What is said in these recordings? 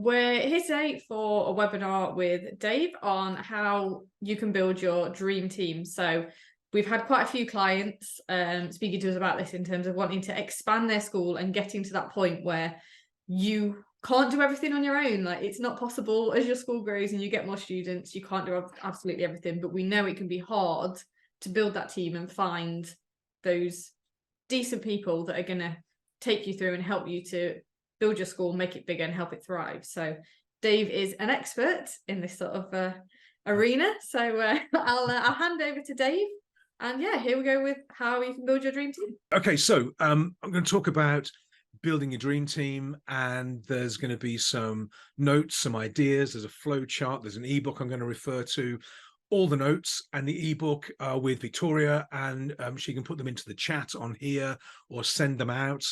we're here today for a webinar with Dave on how you can build your dream team. So we've had quite a few clients speaking to us about this in terms of wanting to expand their school and getting to that point where you can't do everything on your own. Like, it's not possible. As your school grows and you get more students, you can't do absolutely everything, but we know it can be hard to build that team and find those decent people that are going to take you through and help you to build your school, make it bigger and help it thrive. So Dave is an expert in this sort of arena. So I'll hand over to Dave. And yeah, here we go with how you can build your dream team. Okay, so I'm going to talk about building a dream team, and there's going to be some notes, some ideas. There's a flow chart. There's an ebook I'm going to refer to. All the notes and the ebook are with Victoria, and she can put them into the chat on here or send them out.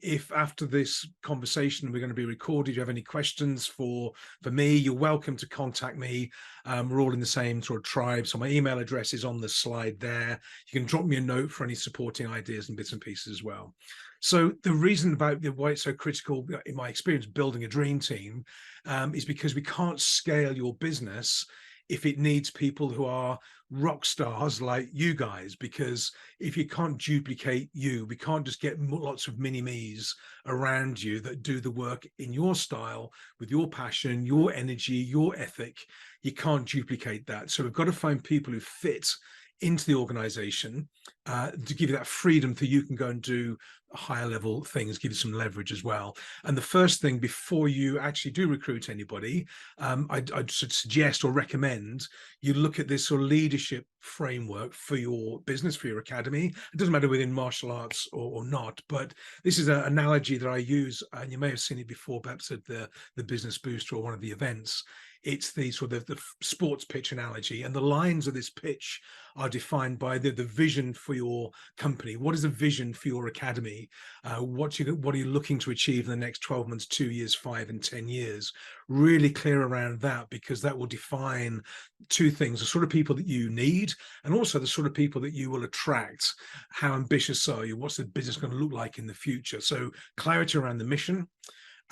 If after this conversation we're going to be recorded, you have any questions for me, you're welcome to contact me. We're all in the same sort of tribe, so my email address is on the slide there. You can drop me a note for any supporting ideas and bits and pieces as well. So the reason about why it's so critical, in my experience, building a dream team is because we can't scale your business if it needs people who are rock stars like you guys, because if you can't duplicate you, we can't just get lots of mini-me's around you that do the work in your style, with your passion, your energy, your ethic. You can't duplicate that. So we've got to find people who fit into the organization to give you that freedom so you can go and do higher level things, give you some leverage as well. And the first thing before you actually do recruit anybody, I'd suggest or recommend you look at this sort of leadership framework for your business, for your academy. It doesn't matter within martial arts or not, but this is an analogy that I use, and you may have seen it before, perhaps at the Business Booster or one of the events. It's the sort of the sports pitch analogy, and the lines of this pitch are defined by the vision for your company. What is the vision for your academy? What are you looking to achieve in the next 12 months, 2 years, 5 and 10 years? Really clear around that, because that will define two things: the sort of people that you need, and also the sort of people that you will attract. How ambitious are you? What's the business going to look like in the future? So clarity around the mission.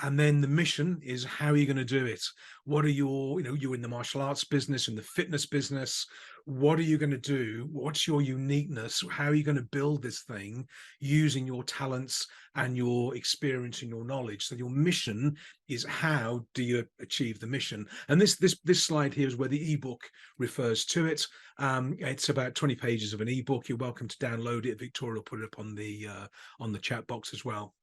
And then the mission is, how are you going to do it? What are your, you're in the martial arts business, in the fitness business. What are you going to do? What's your uniqueness? How are you going to build this thing using your talents and your experience and your knowledge? So your mission is, how do you achieve the mission? And this slide here is where the ebook refers to it. It's about 20 pages of an ebook. You're welcome to download it. Victoria will put it up on the chat box as well.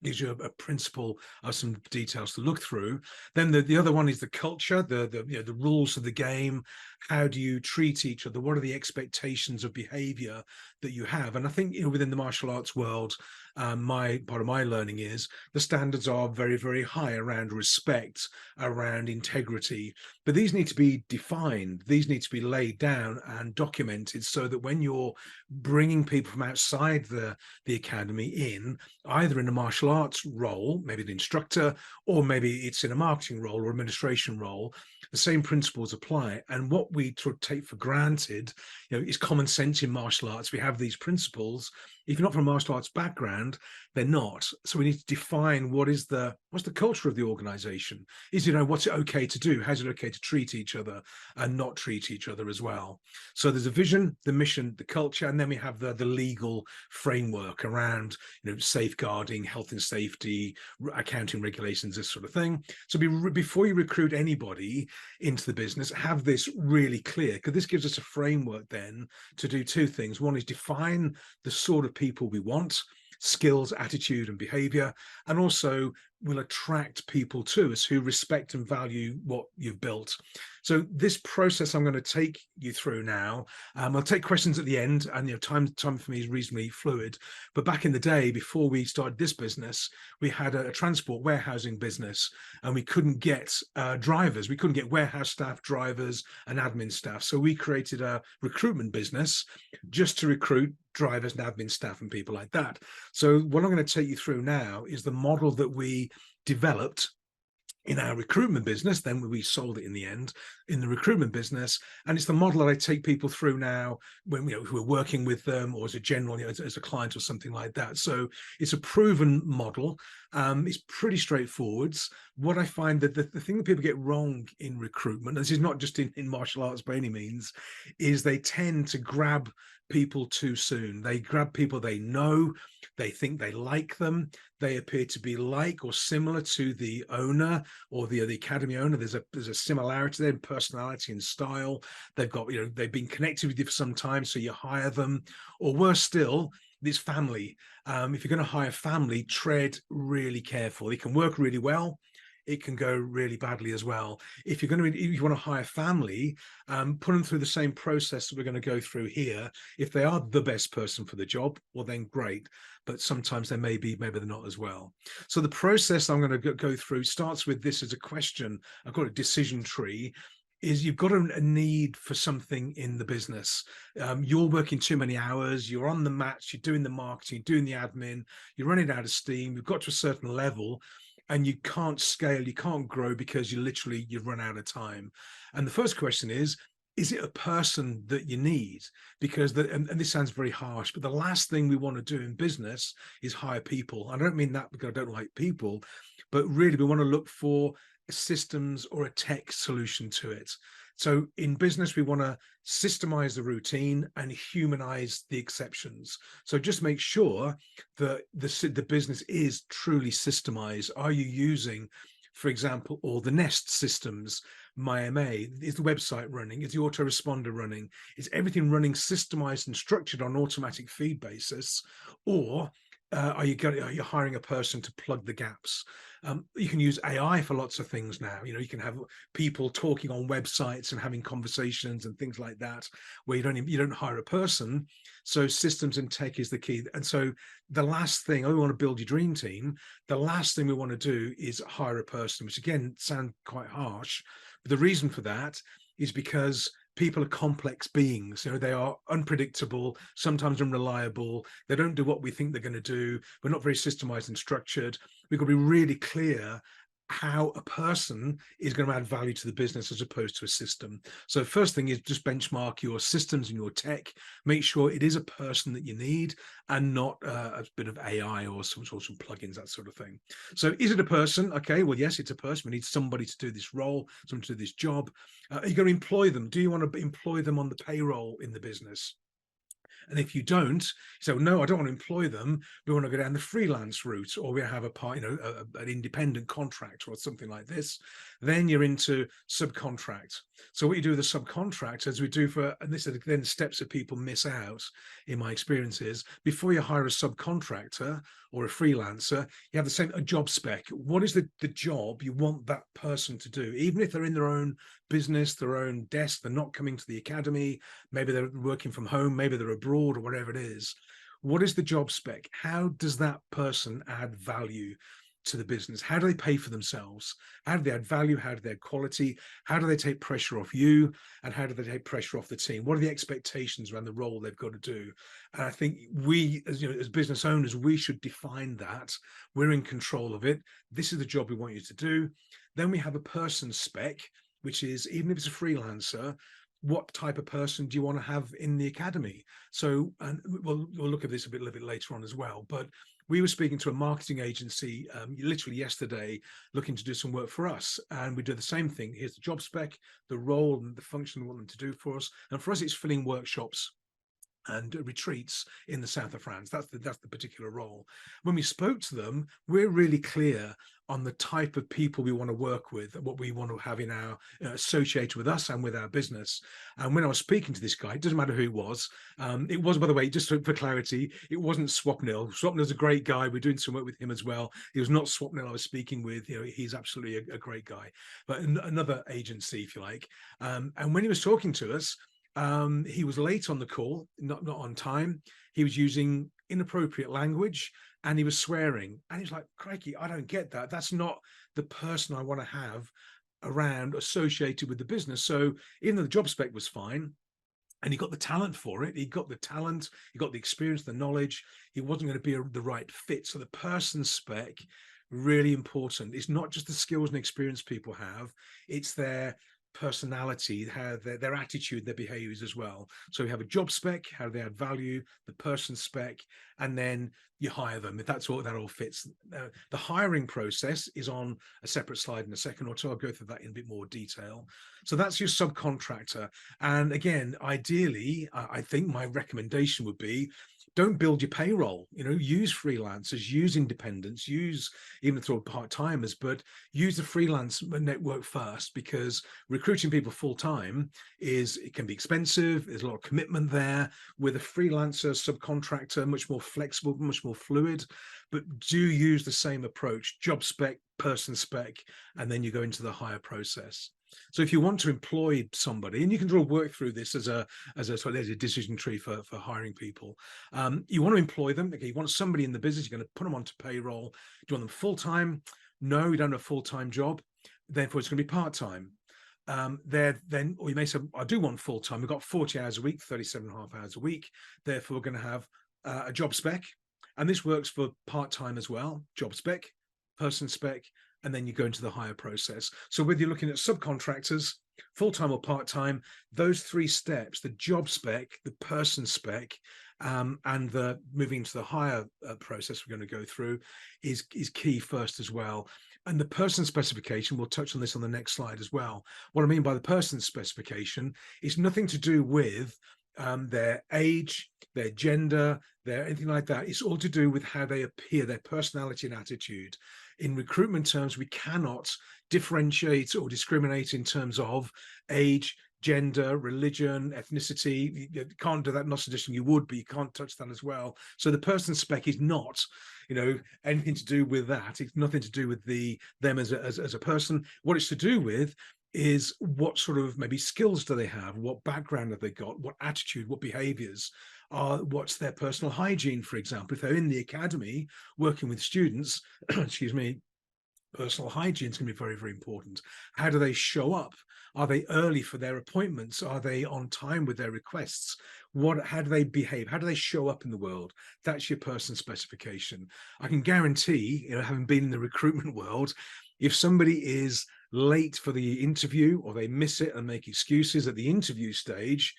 Gives you a principle of some details to look through. Then the other one is the culture, the rules of the game. How do you treat each other? What are the expectations of behavior that you have? And I think within the martial arts world, part of my learning is the standards are very, very high around respect, around integrity, but these need to be defined. These need to be laid down and documented, so that when you're bringing people from outside the academy in, either in a martial arts role, maybe the instructor, or maybe it's in a marketing role or administration role, the same principles apply. And what we take for granted, is common sense in martial arts. We have these principles. If you're not from a martial arts background, they're not. So we need to define what's the culture of the organization. What's it okay to do? How's it okay to treat each other and not treat each other as well? So there's a vision, the mission, the culture, and then we have the legal framework around, safeguarding, health and safety, accounting regulations, this sort of thing. So before you recruit anybody into the business, have this really clear, because this gives us a framework then to do two things. One is define the sort of people we want, skills, attitude and behavior, and also will attract people to us who respect and value what you've built. So this process I'm going to take you through now. I'll take questions at the end, and time for me is reasonably fluid. But back in the day, before we started this business, we had a transport warehousing business, and we couldn't get drivers. We couldn't get warehouse staff, drivers, and admin staff. So we created a recruitment business just to recruit drivers and admin staff and people like that. So what I'm going to take you through now is the model that we developed in our recruitment business, then we sold it in the end in the recruitment business, and it's the model that I take people through now when who are working with them, or as a general, as a client or something like that. So it's a proven model. It's pretty straightforward. What I find that the thing that people get wrong in recruitment, and this is not just in martial arts by any means, is they tend to grab people too soon. They grab people they know, they think they like them, they appear to be like or similar to the owner or the academy owner. There's a similarity there in personality and style. They've got, they've been connected with you for some time, so you hire them. Or worse still, this family. If you're going to hire family, tread really careful. It can work really well. It can go really badly as well. If you want to hire family, put them through the same process that we're going to go through here. If they are the best person for the job, well then great. But sometimes they maybe they're not as well. So the process I'm going to go through starts with this as a question. I've got a decision tree. Is you've got a need for something in the business. You're working too many hours, you're on the match, you're doing the marketing, doing the admin, you're running out of steam, you've got to a certain level, and you can't scale, you can't grow because you've run out of time. And the first question is it a person that you need? Because and this sounds very harsh, but the last thing we want to do in business is hire people. I don't mean that because I don't like people, but really we want to look for systems or a tech solution to it. So in business, we want to systemize the routine and humanize the exceptions. So just make sure that the business is truly systemized. Are you using, for example, all the Nest systems? MyMA, is the website running? Is the autoresponder running? Is everything running systemized and structured on automatic feed basis? Or are you hiring a person to plug the gaps? You can use AI for lots of things now. You can have people talking on websites and having conversations and things like that, where you don't hire a person. So systems and tech is the key. And so the last thing, we want to build your dream team. The last thing we want to do is hire a person, which again sounds quite harsh. But the reason for that is because people are complex beings. They are unpredictable, sometimes unreliable. They don't do what we think they're going to do. We're not very systemized and structured. We've got to be really clear how a person is going to add value to the business as opposed to a system. So first thing is just benchmark your systems and your tech. Make sure it is a person that you need and not a bit of AI or some sort of plugins, that sort of thing. So is it a person? Okay, well, yes, it's a person. We need somebody to do this role, someone to do this job. Are you going to employ them? Do you want to employ them on the payroll in the business? And if you don't, so no, I don't want to employ them. We want to go down the freelance route, or we have an independent contract or something like this. Then you're into subcontract. So what you do with the subcontract, as we do for, and this is then steps that people miss out in my experiences, before you hire a subcontractor or a freelancer, you have a job spec. What is the job you want that person to do? Even if they're in their own business, their own desk, they're not coming to the academy, maybe they're working from home, maybe they're abroad or whatever it is. What is the job spec? How does that person add value to the business? How do they pay for themselves? How do they add value? How do they add quality? How do they take pressure off you? And how do they take pressure off the team? What are the expectations around the role they've got to do? And I think we, as business owners, we should define that. We're in control of it. This is the job we want you to do. Then we have a person spec, which is, even if it's a freelancer, what type of person do you want to have in the academy? So, and we'll look at this a little bit later on as well, but we were speaking to a marketing agency literally yesterday, looking to do some work for us. And we do the same thing. Here's the job spec, the role and the function we want them to do for us. And for us, it's filling workshops and retreats in the south of France. That's the particular role. When we spoke to them, we're really clear on the type of people we want to work with, what we want to have in our associated with us and with our business. And when I was speaking to this guy, it doesn't matter who it was, by the way, just for clarity, it wasn't Swapnil. Swapnil's a great guy. We're doing some work with him as well. It was not Swapnil I was speaking with. He's absolutely a great guy, but another agency, if you like. And when he was talking to us, he was late on the call, not on time. He was using inappropriate language and he was swearing. And he's like, crikey, I don't get that. That's not the person I want to have around associated with the business. So even though the job spec was fine, and he got the talent for it, he got the experience, the knowledge, he wasn't going to be the right fit. So the person spec really important. It's not just the skills and experience people have, it's their personality, how their attitude, their behaviors as well. So we have a job spec, how do they add value, the person spec, and then you hire them. If that's all, that all fits. The hiring process is on a separate slide in a second or two. I'll go through that in a bit more detail. So that's your subcontractor. And again, ideally, I think my recommendation would be, don't build your payroll, use freelancers, use independents, use even through part-timers, but use the freelance network first, because recruiting people full-time it can be expensive. There's a lot of commitment there. With a freelancer, subcontractor, much more flexible, much more fluid, but do use the same approach: job spec, person spec, and then you go into the hire process. So if you want to employ somebody, and you can work through this as a there's a decision tree for hiring people. You want to employ them. Okay, you want somebody in the business. You're going to put them onto payroll. Do you want them full time? No, you don't have a full time job. Therefore, it's going to be part time. Then, or you may say, I do want full time. We've got 40 hours a week, 37.5 hours a week. Therefore, we're going to have a job spec, and this works for part time as well. Job spec, person spec, and then you go into the hire process. So whether you're looking at subcontractors, full-time or part-time, those three steps, the job spec, the person spec, and the moving into the hire process we're going to go through is key first as well. And the person specification, we'll touch on this on the next slide as well. What I mean by the person specification is nothing to do with their age, their gender, their anything like that. It's all to do with how they appear, their personality and attitude. In recruitment terms, we cannot differentiate or discriminate in terms of age, gender, religion, ethnicity. You can't do that. Not suggesting you would, but you can't touch that as well. So the person spec is not, anything to do with that. It's nothing to do with them as a person. What it's to do with is what sort of maybe skills do they have, what background have they got, what attitude, what behaviors are, what's their personal hygiene, for example. If they're in the academy working with students, excuse me, personal hygiene is going to be very, very important. How do they show up? Are they early for their appointments? Are they on time with their requests? How do they behave? How do they show up in the world? That's your person specification. I can guarantee, having been in the recruitment world, if somebody is late for the interview or they miss it and make excuses at the interview stage,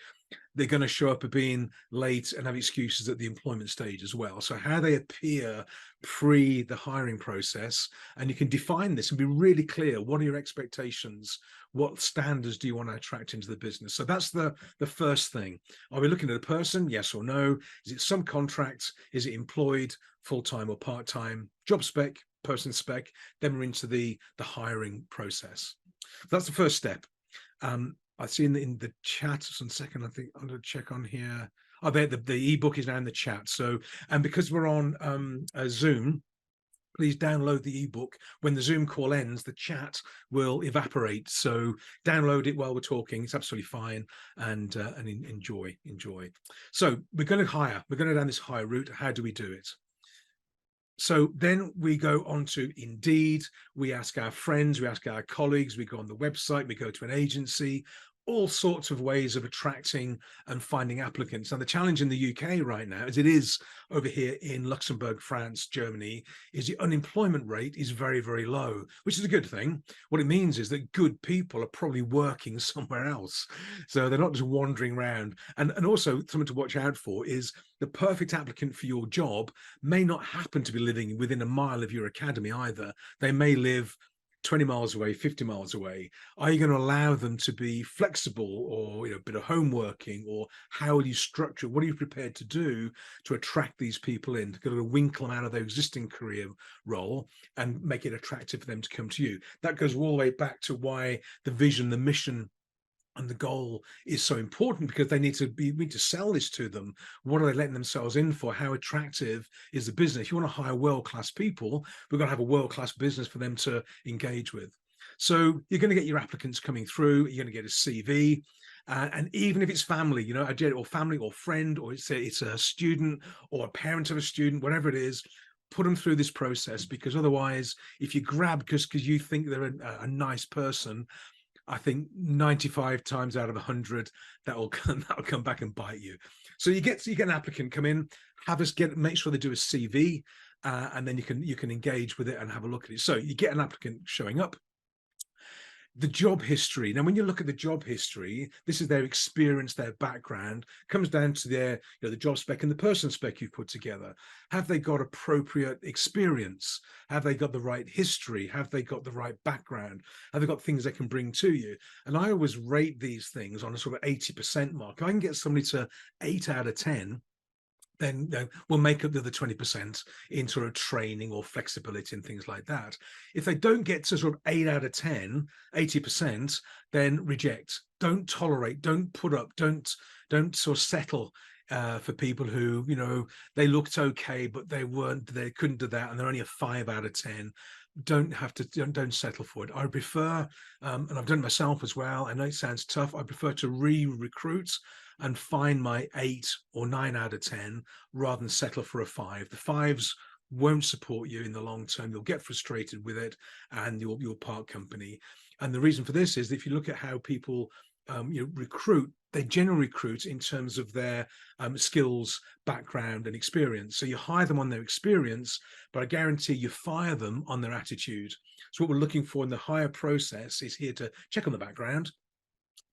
they're going to show up as being late and have excuses at the employment stage as well. So how they appear pre the hiring process, and you can define this and be really clear. What are your expectations? What standards do you want to attract into the business? So that's the first thing. Are we looking at a person? Yes or no? Is it subcontract? Is it employed, full-time or part-time? Job spec, person spec. Then we're into the hiring process. That's the first step. I see in the chat, just 1 second, I think I'm going to check on here. Oh, the ebook is now in the chat. So, and because we're on Zoom, please download the ebook. When the Zoom call ends, the chat will evaporate. So download it while we're talking. It's absolutely fine, and enjoy. So we're going to hire. We're going down this hire route. How do we do it? So then we go on to Indeed. We ask our friends, we ask our colleagues, we go on the website, we go to an agency, all sorts of ways of attracting and finding applicants. And the challenge in the UK right now, as it is over here in Luxembourg, France, Germany, is the unemployment rate is very, very low, which is a good thing. What it means is that good people are probably working somewhere else. So they're not just wandering around. And also something to watch out for is the perfect applicant for your job may not happen to be living within a mile of your academy either. They may live 20 miles away, 50 miles away. Are you going to allow them to be flexible, or a bit of home working, or how will you structure? What are you prepared to do to attract these people in, to winkle them out of their existing career role and make it attractive for them to come to you? That goes all the way back to why the vision, the mission, and the goal is so important, because we need to sell this to them. What are they letting themselves in for? How attractive is the business? If you want to hire world-class people, we've got to have a world-class business for them to engage with. So you're going to get your applicants coming through. You're going to get a CV. And even if it's family, or family or friend, or it's a student or a parent of a student, whatever it is, put them through this process, because otherwise, if you grab because you think they're a nice person, I think 95 times out of 100 that'll come back and bite you. So you get an applicant come in, make sure they do a CV. and then you can engage with it and have a look at it. So you get an applicant showing up. The job history. Now, when you look at the job history, this is their experience, their background, comes down to their, the job spec and the person spec you've put together. Have they got appropriate experience? Have they got the right history? Have they got the right background? Have they got things they can bring to you? And I always rate these things on a sort of 80% mark. If I can get somebody to 8 out of 10, then we'll make up the other 20% in sort of training or flexibility and things like that. If they don't get to sort of 8 out of 10, 80%, then reject. Don't tolerate, don't put up, don't sort of settle for people who, they looked okay, but they couldn't do that, and they're only a 5 out of 10. Don't settle for it. I prefer, and I've done it myself as well. I know it sounds tough. I prefer to re-recruit and find my 8 or 9 out of 10 rather than settle for a 5. The 5s won't support you in the long term. You'll get frustrated with it, and you'll part company. And the reason for this is, if you look at how people recruit, they generally recruit in terms of their skills, background, and experience. So you hire them on their experience, but I guarantee you fire them on their attitude. So what we're looking for in the hire process is here to check on the background,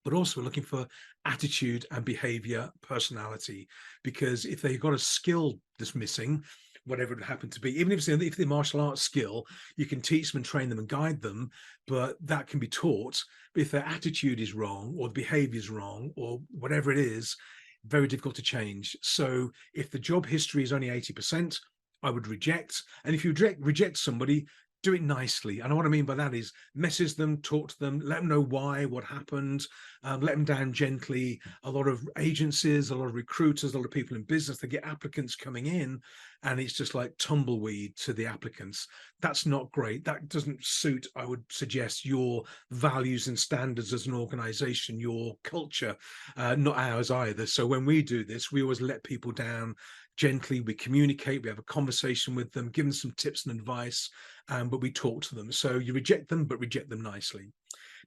but also we're looking for attitude and behavior, personality, because if they've got a skill that's missing, whatever it happened to be, even if the martial arts skill, you can teach them and train them and guide them, but that can be taught. But if their attitude is wrong, or the behavior is wrong, or whatever it is, very difficult to change. So if the job history is only 80%, I would reject. And if you reject somebody, do it nicely. And what I mean by that is message them, talk to them, let them know why, what happened, let them down gently. A lot of agencies, a lot of recruiters, a lot of people in business, they get applicants coming in and it's just like tumbleweed to the applicants. That's not great. That doesn't suit, I would suggest, your values and standards as an organization, your culture, not ours either. So when we do this, we always let people down gently. We communicate, we have a conversation with them, give them some tips and advice, but we talk to them. So you reject them, but reject them nicely.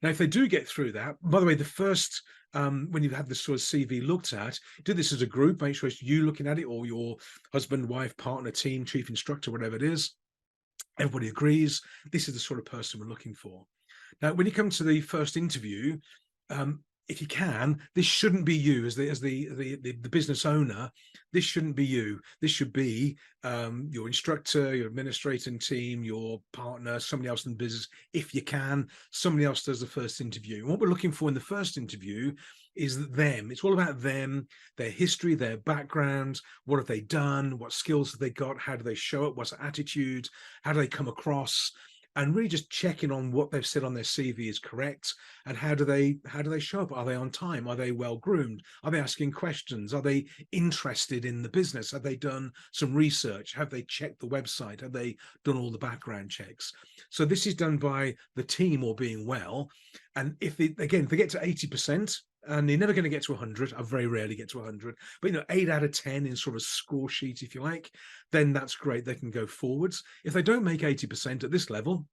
Now, if they do get through that, by the way, the first, when you've had this sort of CV looked at, do this as a group, make sure it's you looking at it, or your husband, wife, partner, team, chief instructor, whatever it is. Everybody agrees this is the sort of person we're looking for. Now, when you come to the first interview, if you can, this shouldn't be you as the business owner. This shouldn't be you. This should be your instructor, your administrating team, your partner, somebody else in the business. If you can, somebody else does the first interview. And what we're looking for in the first interview is them. It's all about them, their history, their background. What have they done? What skills have they got? How do they show up? What's their attitude? How do they come across? And really just checking on what they've said on their CV is correct, and how do they show up? Are they on time? Are they well groomed? Are they asking questions? Are they interested in the business? Have they done some research? Have they checked the website? Have they done all the background checks? So this is done by the team all being well. And if they get to 80%, and they're never going to get to 100. I very rarely get to 100, but 8 out of 10 in sort of score sheet, if you like, then that's great. They can go forwards. If they don't make 80% at this level,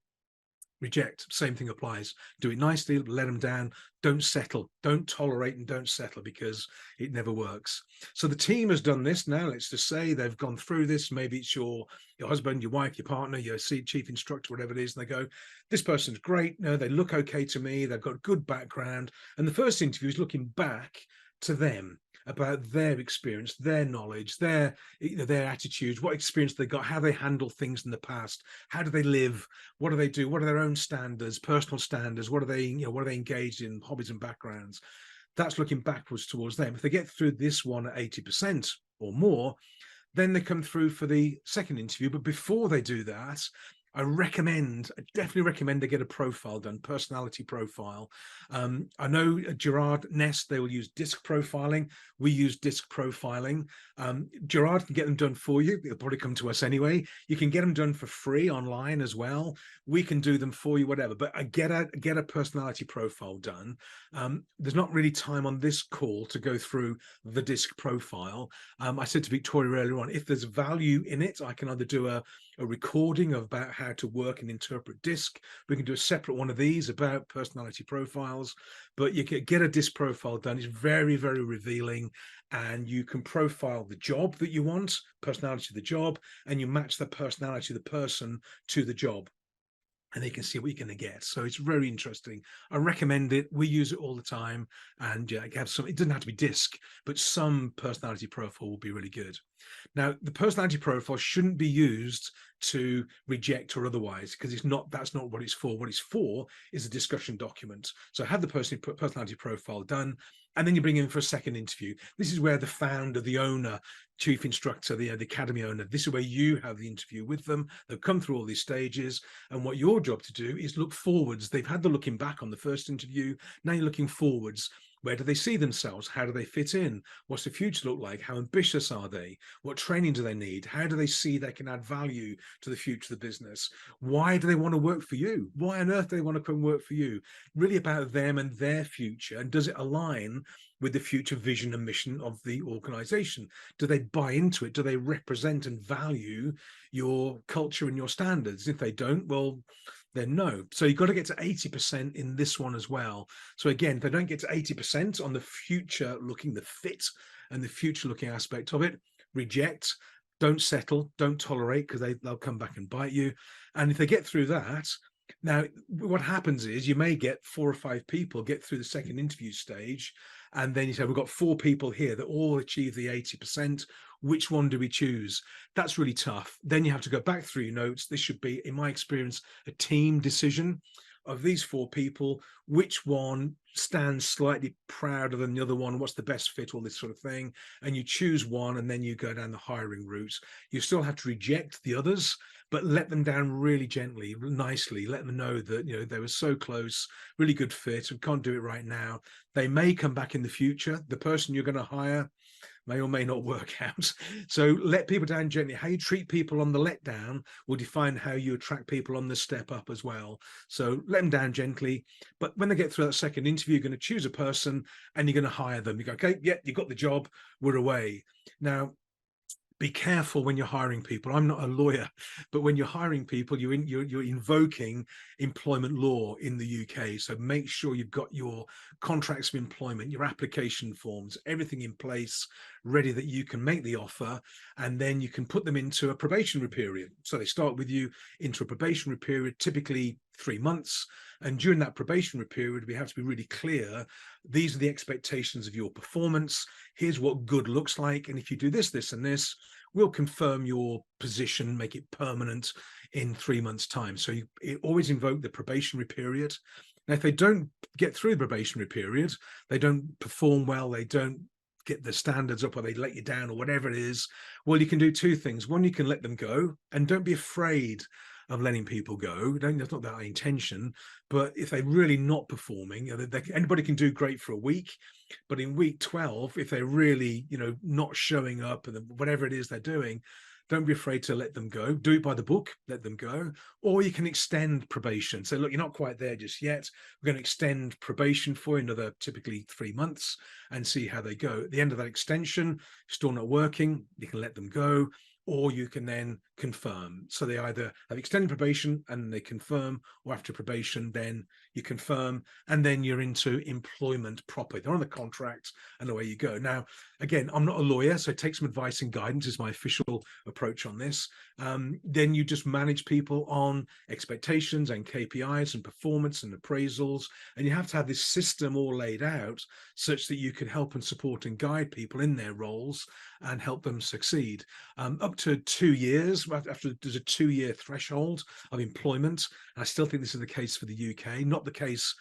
reject. Same thing applies. Do it nicely, let them down. Don't settle. Don't tolerate and don't settle, because it never works. So the team has done this now. Let's just say they've gone through this. Maybe it's your husband, your wife, your partner, your chief instructor, whatever it is. And they go, this person's great. No, they look okay to me. They've got good background. And the first interview is looking back to them, about their experience, their knowledge, their attitudes, what experience they got, how they handle things in the past, how do they live, what do they do, what are their own standards, personal standards, what are they engaged in, hobbies and backgrounds. That's looking backwards towards them. If they get through this one at 80% or more, then they come through for the second interview. But before they do that, I definitely recommend they get a profile done, personality profile. I know Gerard Nest, they will use disc profiling. We use disc profiling. Gerard can get them done for you. They'll probably come to us anyway. You can get them done for free online as well. We can do them for you, whatever. But get a personality profile done. There's not really time on this call to go through the disc profile. I said to Victoria earlier on, if there's value in it, I can either do a a recording about how to work and interpret DISC. We can do a separate one of these about personality profiles, but you can get a DISC profile done. It's very, very revealing, and you can profile the job that you want, personality of the job, and you match the personality of the person to the job, and they can see what you're going to get. So it's very interesting. I recommend it. We use it all the time, and yeah, have some. It doesn't have to be DISC, but some personality profile will be really good. Now, the personality profile shouldn't be used to reject or otherwise, because it's not. That's not what it's for. What it's for is a discussion document. So have the personality profile done, and then you bring in for a second interview. This is where the founder, the owner, chief instructor, the academy owner, this is where you have the interview with them. They've come through all these stages, and what your job to do is look forwards. They've had the looking back on the first interview. Now you're looking forwards. Where do they see themselves? How do they fit in? What's the future look like? How ambitious are they? What training do they need? How do they see they can add value to the future of the business? Why do they want to work for you? Why on earth do they want to come work for you? Really about them and their future. And does it align with the future vision and mission of the organization? Do they buy into it? Do they represent and value your culture and your standards? If they don't, well, then no. So you've got to get to 80% in this one as well. So again, if they don't get to 80% on the future looking, the fit and the future looking aspect of it, reject. Don't settle, don't tolerate, because they'll come back and bite you. And if they get through that, now what happens is you may get 4 or 5 people get through the second interview stage, and then you say, we've got 4 people here that all achieve the 80%. Which one do we choose? That's really tough. Then you have to go back through your notes. This should be, in my experience, a team decision. Of these 4 people, which one stands slightly prouder than the other one? What's the best fit? All this sort of thing. And you choose one, and then you go down the hiring route. You still have to reject the others, but let them down really gently, nicely. Let them know that, you know, they were so close, really good fit, and can't do it right now. They may come back in the future. The person you're going to hire may or may not work out. So let people down gently. How you treat people on the letdown will define how you attract people on the step up as well. So let them down gently. But when they get through that second interview, you're going to choose a person and you're going to hire them. You go, okay, yeah, you got the job, we're away. Now, be careful when you're hiring people. I'm not a lawyer, but when you're hiring people, you're invoking employment law in the UK. So make sure you've got your contracts of employment, your application forms, everything in place, ready that you can make the offer, and then you can put them into a probationary period. So they start with you into a probationary period, typically 3 months. And during that probationary period, we have to be really clear. These are the expectations of your performance. Here's what good looks like. And if you do this, this, and this, we'll confirm your position, make it permanent in 3 months' time. So you always invoke the probationary period. Now, if they don't get through the probationary period, they don't perform well, they don't get the standards up, or they let you down, or whatever it is, well, you can do 2 things. One, you can let them go, and don't be afraid of letting people go. That's not their intention. But if they're really not performing, you know, anybody can do great for a week, but in week 12, if they're really, you know, not showing up and whatever it is they're doing, don't be afraid to let them go. Do it by the book, let them go. Or you can extend probation. So look, you're not quite there just yet. We're going to extend probation for another typically 3 months and see how they go. At the end of that extension, still not working, you can let them go, or you can then confirm. So they either have extended probation and they confirm, or after probation, then you confirm, and then you're into employment proper. They're on the contract and away you go. Now, again, I'm not a lawyer, so take some advice and guidance is my official approach on this. Then you just manage people on expectations and KPIs and performance and appraisals. And you have to have this system all laid out such that you can help and support and guide people in their roles and help them succeed. Up to 2 years, after there's a 2-year threshold of employment. And I still think this is the case for the UK, not the case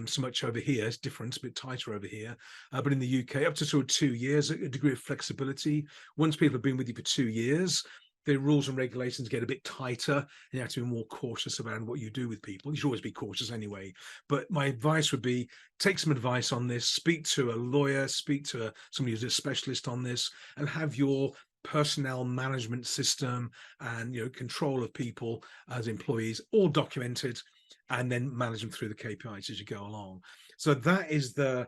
so much over here. It's different, a bit tighter over here. But in the UK, up to sort of 2 years, a degree of flexibility. Once people have been with you for 2 years, the rules and regulations get a bit tighter, and you have to be more cautious around what you do with people. You should always be cautious anyway. But my advice would be, take some advice on this, speak to a lawyer, speak to somebody who's a specialist on this, and have your personnel management system and, you know, control of people as employees all documented, and then manage them through the KPIs as you go along. So that is the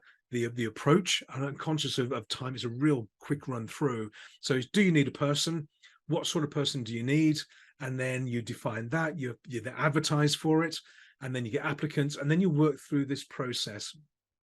approach. I'm conscious of time. It's a real quick run through. So do you need a person? What sort of person do you need? and then you define that, you then advertise for it, and then you get applicants, and then you work through this process,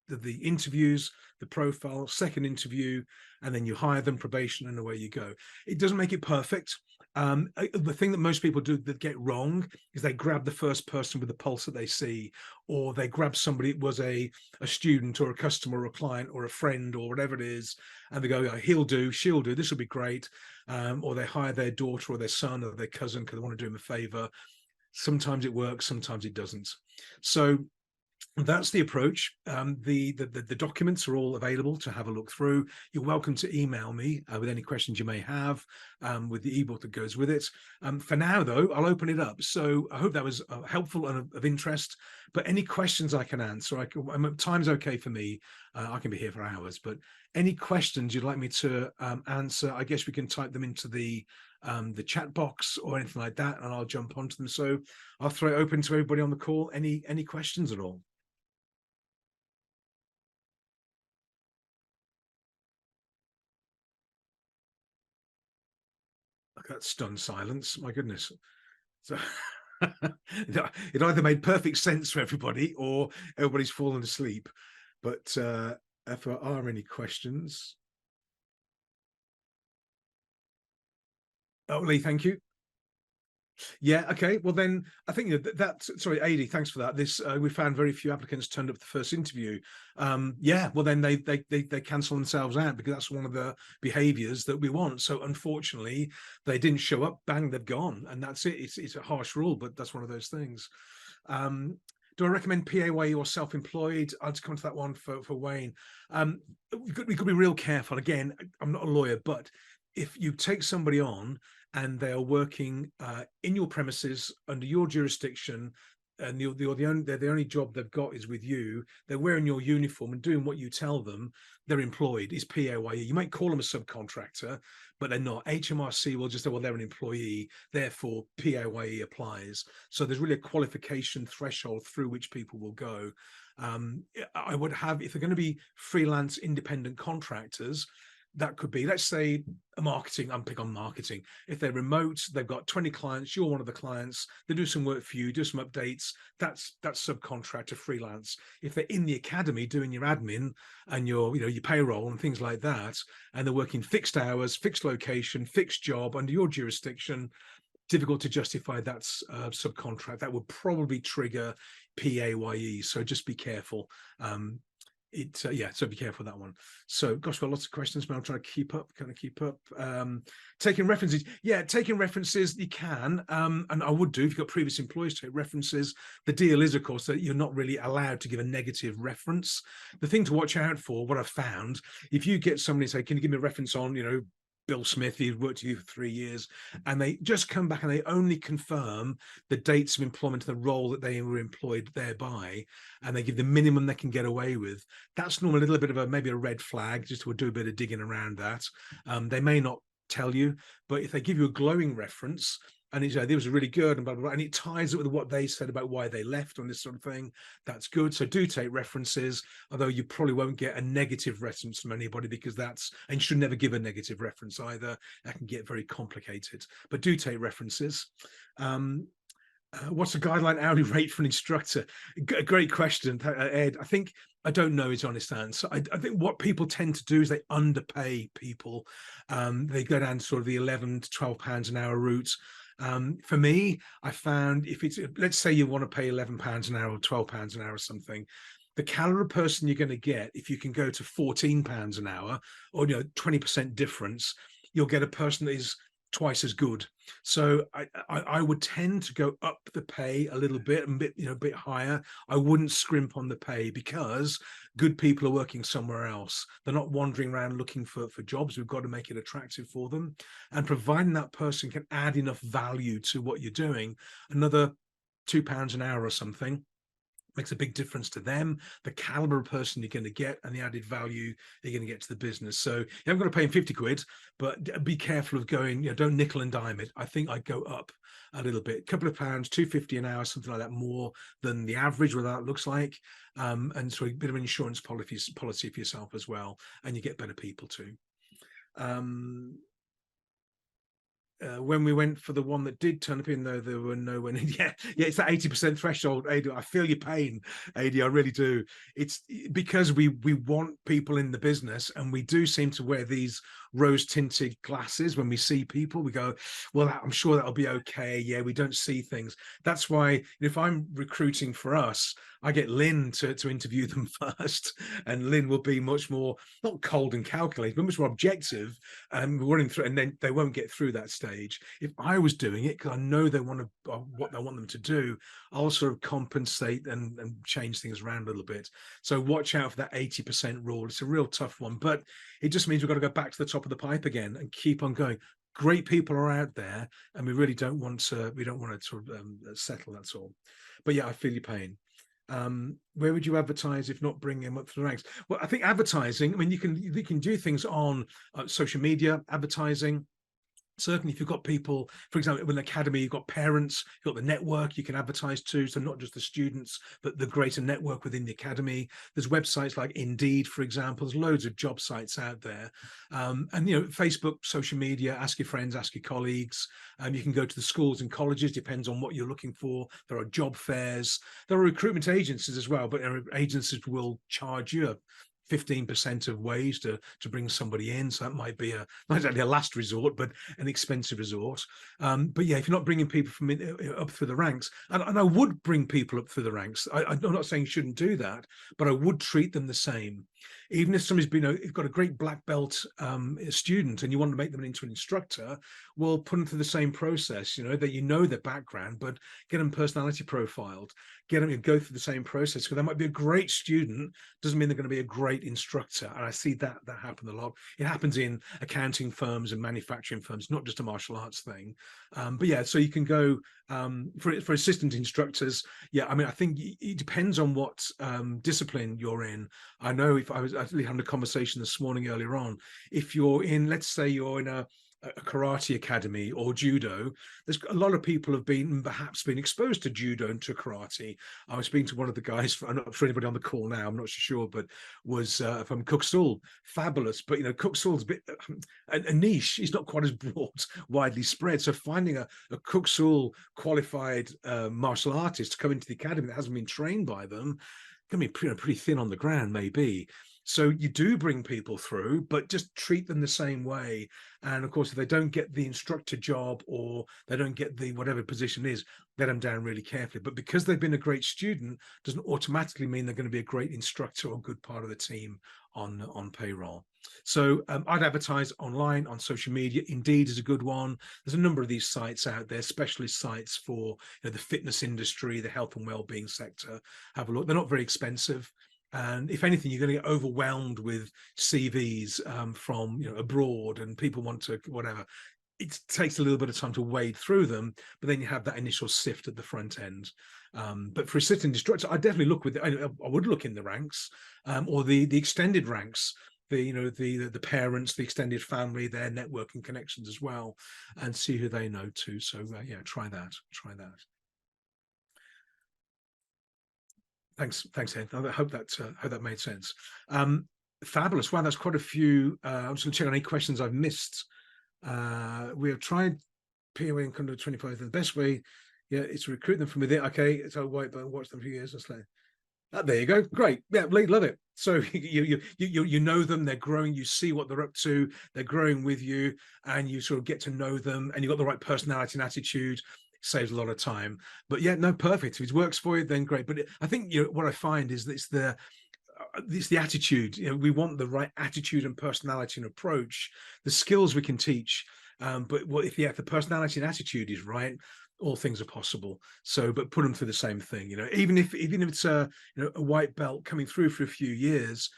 the interviews, the profile, second interview, and then you hire them, probation, and away you go. It doesn't make it perfect. The thing that most people do that get wrong is they grab the first person with the pulse that they see, or they grab somebody that was a student or a customer or a client or a friend or whatever it is, and they go, oh, he'll do, she'll do, this will be great. Or they hire their daughter or their son or their cousin because they want to do them a favor. Sometimes it works, sometimes it doesn't. So that's the approach. The documents are all available to have a look through. You're welcome to email me with any questions you may have, with the ebook that goes with it. For now, though, I'll open it up. So I hope that was helpful and of interest. But any questions I can answer, time's okay for me. I can be here for hours. But any questions you'd like me to answer, I guess we can type them into the chat box or anything like that, and I'll jump onto them. So I'll throw it open to everybody on the call. Any questions at all? That stunned silence. My goodness. So it either made perfect sense for everybody or everybody's fallen asleep. But if there are any questions. Oh, Lee, thank you. Yeah, okay. Well, then I think sorry, Adi, thanks for that. This we found very few applicants turned up the first interview. Yeah, well then they cancel themselves out because that's one of the behaviors that we want. So unfortunately, they didn't show up, bang, they've gone, and that's it. It's a harsh rule, but that's one of those things. Do I recommend PAYE or self-employed? I'll just come to that one for Wayne. We could be real careful. Again, I'm not a lawyer, but if you take somebody on and they are working in your premises under your jurisdiction, and they're the only job they've got is with you, they're wearing your uniform and doing what you tell them, they're employed. It's PAYE. You might call them a subcontractor, but they're not. HMRC will just say, well, they're an employee, therefore PAYE applies. So there's really a qualification threshold through which people will go. I would have, if they're going to be freelance independent contractors, that could be, let's say, I'm big on marketing. If they're remote, they've got 20 clients, you're one of the clients, they do some work for you, do some updates, that's subcontractor freelance. If they're in the academy doing your admin and your payroll and things like that, and they're working fixed hours, fixed location, fixed job under your jurisdiction, difficult to justify that's subcontract. That would probably trigger PAYE. So just be careful. So be careful with that one. So gosh, got lots of questions, but I'll try to keep up. Taking references, taking references you can, and I would do if you've got previous employees take references. The deal is, of course, that you're not really allowed to give a negative reference. The thing to watch out for, what I've found, if you get somebody say, can you give me a reference on Bill Smith, he worked with you for 3 years, and they just come back and they only confirm the dates of employment, the role that they were employed thereby, and they give the minimum they can get away with. That's normally a little bit of maybe a red flag, just to do a bit of digging around that. They may not tell you, but if they give you a glowing reference, and it was really good and blah, blah, blah, and it ties it with what they said about why they left on this sort of thing, that's good. So do take references, although you probably won't get a negative reference from anybody, because and you should never give a negative reference either. That can get very complicated, but do take references. What's a guideline hourly rate for an instructor? Great question, Ed. I don't know his honest answer. I think what people tend to do is they underpay people. They go down to sort of the 11 to 12 pounds an hour route. For me, I found if it's, let's say you want to pay 11 pounds an hour or 12 pounds an hour or something, the caliber of person you're going to get, if you can go to 14 pounds an hour or 20% difference, you'll get a person that is twice as good. So I would tend to go up the pay a little bit, and bit higher. I wouldn't scrimp on the pay, because good people are working somewhere else. They're not wandering around looking for jobs. We've got to make it attractive for them, and providing that person can add enough value to what you're doing, another £2 an hour or something makes a big difference to them, the caliber of person you're going to get, and the added value you're going to get to the business. So you haven't got to pay him 50 quid, but be careful of going, don't nickel and dime it. I think I'd go up a little bit, a couple of pounds, 2.50 an hour, something like that, more than the average, what that looks like. And so a bit of an insurance policy for yourself as well, and you get better people too. when we went for the one that did turn up in, though, there were no one. Yeah, it's that 80% threshold. AD, I feel your pain, AD. I really do. It's because we want people in the business, and we do seem to wear these rose-tinted glasses when we see people. We go, well, I'm sure that'll be okay. Yeah, we don't see things. That's why if I'm recruiting for us, I get Lynn to interview them first, and Lynn will be much more, not cold and calculated, but much more objective, and running through, and then they won't get through that stage. If I was doing it, because I know they want to, what I want them to do, I'll sort of compensate and change things around a little bit. So watch out for that 80% rule. It's a real tough one, but it just means we've got to go back to the top of the pipe again and keep on going. Great people are out there, and we really don't want to. We don't want to sort of settle. That's all. But yeah, I feel your pain. Where would you advertise if not bringing them up through the ranks? Well, I think advertising, I mean, you can do things on social media advertising. Certainly, if you've got people, for example, with an academy, you've got parents, you've got the network you can advertise to, so not just the students, but the greater network within the academy. There's websites like Indeed, for example. There's loads of job sites out there. And, Facebook, social media, ask your friends, ask your colleagues. You can go to the schools and colleges, depends on what you're looking for. There are job fairs. There are recruitment agencies as well, but agencies will charge you 15% of ways to bring somebody in, so that might be not exactly a last resort, but an expensive resort. But yeah, if you're not bringing people from up through the ranks, and I would bring people up through the ranks, I'm not saying you shouldn't do that, but I would treat them the same. Even if somebody's you've got a great black belt student and you want to make them into an instructor, well, put them through the same process, that their background, but get them personality profiled, get them to go through the same process, because they might be a great student, doesn't mean they're going to be a great instructor. And I see that happen a lot. It happens in accounting firms and manufacturing firms, not just a martial arts thing. But yeah, so you can go for assistant instructors. Yeah, I mean, I think it depends on what discipline you're in. I know if I was actually having a conversation this morning earlier on, if you're in, let's say you're in a karate academy or judo, there's a lot of people have perhaps been exposed to judo and to karate. I was speaking to one of the guys, I'm not sure anybody on the call now, I'm not sure, but was from Cookstool. Fabulous, but Cookstool's a bit a niche. It's not quite as broad, widely spread. So finding a Cookstool qualified martial artist to come into the academy that hasn't been trained by them can be pretty thin on the ground, maybe. So you do bring people through, but just treat them the same way. And of course, if they don't get the instructor job or they don't get the whatever position is, let them down really carefully. But because they've been a great student, doesn't automatically mean they're going to be a great instructor or good part of the team on payroll. So I'd advertise online, on social media. Indeed is a good one. There's a number of these sites out there, specialist sites for the fitness industry, the health and well-being sector. Have a look. They're not very expensive. And if anything, you're going to get overwhelmed with CVs from abroad, and people want to whatever. It takes a little bit of time to wade through them, but then you have that initial sift at the front end. But for assistant instructor, I definitely look I would look in the ranks or the extended ranks. The parents, the extended family, their networking connections as well, and see who they know too. So yeah, try that. Thanks, Ed. I hope that made sense. Fabulous. Wow, that's quite a few. I'm just going to check on any questions I've missed. We have tried POA and Conduct 25. The best way, yeah, it's to recruit them from within. Okay, so wait, but watch them for years. That's like, there you go. Great. Yeah, love it. So you know them. They're growing. You see what they're up to. They're growing with you, and you sort of get to know them. And you've got the right personality and attitude. Saves a lot of time. But yeah, no, perfect. If it works for you, then great. But I think what I find is that it's the attitude. We want the right attitude and personality and approach. The skills we can teach, but if the personality and attitude is right, all things are possible. So, but put them through the same thing. Even if it's a white belt coming through for a few years.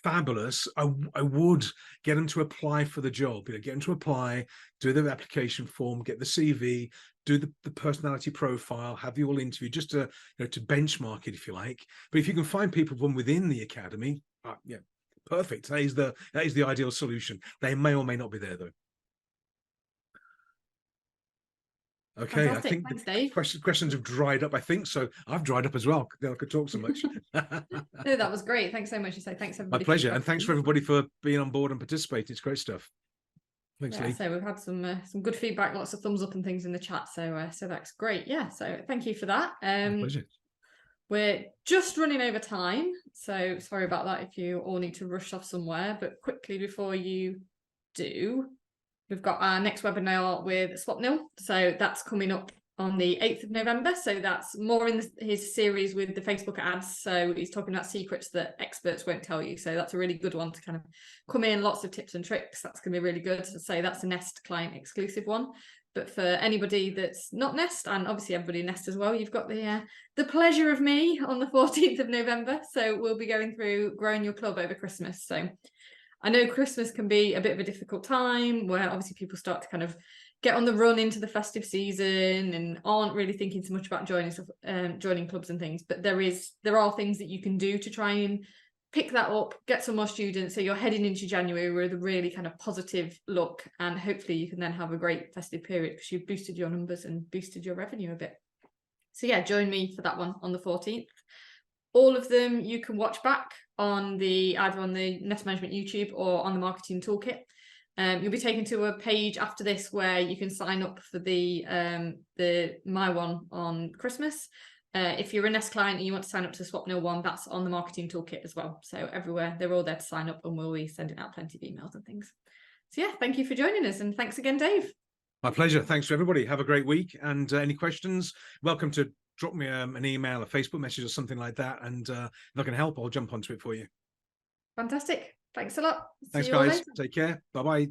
Fabulous. I would get them to apply for the job, get them to apply, do the application form, get the CV, do the personality profile, have you all interview, just to to benchmark it, if you like. But if you can find people from within the academy, yeah, perfect. That is the ideal solution. They may or may not be there though. Okay, Fantastic. I think Thanks, the Dave. questions have dried up. I think so. I've dried up as well. I could talk so much. No, that was great. Thanks so much. You say thanks everybody. My pleasure, and thanks for everybody for being on board and participating. It's great stuff. Thanks, Yeah, Lee. so we've had some good feedback, lots of thumbs up and things in the chat. So that's great. Yeah, so thank you for that. My pleasure. We're just running over time, so sorry about that if you all need to rush off somewhere. But quickly before you do, we've got our next webinar with Swapnil. So that's coming up on the 8th of November. So that's more in his series with the Facebook ads. So he's talking about secrets that experts won't tell you. So that's a really good one to kind of come in, lots of tips and tricks. That's going to be really good. So that's a Nest client exclusive one. But for anybody that's not Nest, and obviously everybody Nest as well, you've got the pleasure of me on the 14th of November. So we'll be going through growing your club over Christmas. So I know Christmas can be a bit of a difficult time where obviously people start to kind of get on the run into the festive season and aren't really thinking so much about joining clubs and things. But there are things that you can do to try and pick that up, get some more students, so you're heading into January with a really kind of positive look, and hopefully you can then have a great festive period because you've boosted your numbers and boosted your revenue a bit. So yeah, join me for that one on the 14th. All of them you can watch back on either on the Nest Management YouTube or on the Marketing Toolkit. You'll be taken to a page after this where you can sign up for the My One on Christmas. If you're a Nest client and you want to sign up to the Swapnil one, that's on the Marketing Toolkit as well. So everywhere, they're all there to sign up, and we'll be sending out plenty of emails and things. So yeah, thank you for joining us, and thanks again, Dave. My pleasure. Thanks to everybody. Have a great week. And any questions, welcome to drop me an email, a Facebook message or something like that. And if I can help, I'll jump onto it for you. Fantastic. Thanks a lot. Thanks, See you all guys. later. Take care. Bye-bye.